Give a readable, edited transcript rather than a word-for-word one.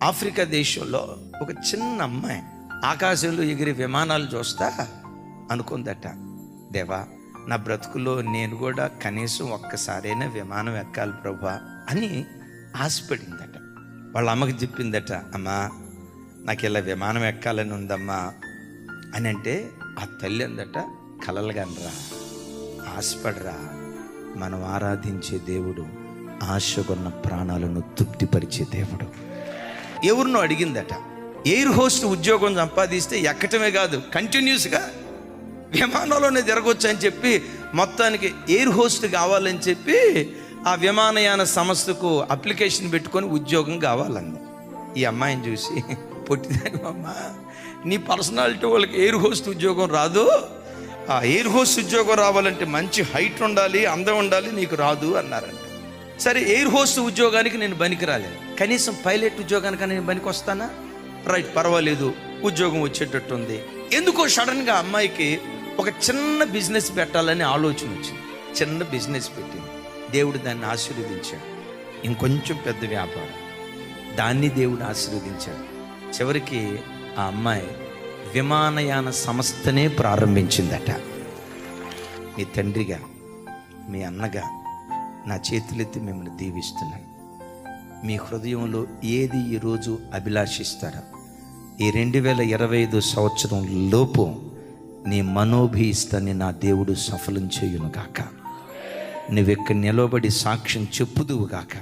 Africa దేశంలో ఒక చిన్న అమ్మాయి ఆకాశంలో ఎగిరే విమానాలు చూస్తా అనుకుందట, దేవా నా బ్రతుకులో నేను కూడా కనీసం ఒక్కసారైనా విమానం ఎక్కాలి ప్రభా అని ఆశపడిందట. వాళ్ళ అమ్మకి చెప్పిందట, అమ్మా నాకు ఇలా విమానం ఎక్కాలని ఉందమ్మా అని. అంటే ఆ తల్లి అందట, కలలుగానరా, ఆశపడరా, మనం ఆరాధించే దేవుడు ఆశగొన్న ప్రాణాలను తృప్తిపరిచే దేవుడు. ఎవరినో అడిగిందట, ఎయిర్ హోస్ట్ ఉద్యోగం సంపాదిస్తే ఎక్కటమే కాదు కంటిన్యూస్గా విమానంలోనే తిరగొచ్చు అని చెప్పి మొత్తానికి ఎయిర్ హోస్ట్ కావాలని చెప్పి ఆ విమానయాన సంస్థకు అప్లికేషన్ పెట్టుకొని ఉద్యోగం కావాలంది. ఈ అమ్మాయిని చూసి, పొట్టిదాని అమ్మ, నీ పర్సనాలిటీ వాళ్ళకి ఎయిర్ హోస్ట్ ఉద్యోగం రాదు, ఆ ఎయిర్ హోస్ట్ ఉద్యోగం రావాలంటే మంచి హైట్ ఉండాలి, అందం ఉండాలి, నీకు రాదు అన్నారంట. సరే ఎయిర్ హోస్ట్ ఉద్యోగానికి నేను పనికి రాలేదు, కనీసం పైలట్ ఉద్యోగానికి నేను పనికి వస్తానా? రైట్, పర్వాలేదు, ఉద్యోగం వచ్చేటట్టు ఉంది. ఎందుకో సడన్గా అమ్మాయికి ఒక చిన్న బిజినెస్ పెట్టాలని ఆలోచన వచ్చింది. చిన్న బిజినెస్ పెట్టింది, దేవుడు దాన్ని ఆశీర్వదించాడు. ఇంకొంచెం పెద్ద వ్యాపారం, దాన్ని దేవుడు ఆశీర్వదించాడు. చివరికి ఆ అమ్మాయి విమానయాన సంస్థనే ప్రారంభించిందట. మీ తండ్రిగా, మీ అన్నగా నా చేతులెత్తి మిమ్మల్ని దీవిస్తున్నాను. మీ హృదయంలో ఏది ఈరోజు అభిలాషిస్తారో ఈ 2025 సంవత్సరం లోపు నీ మనోభీష్టాన్ని నా దేవుడు సఫలం చేయును గాక. నువ్వెక్కడ నిలబడి సాక్ష్యం చెప్పుదువు గాక.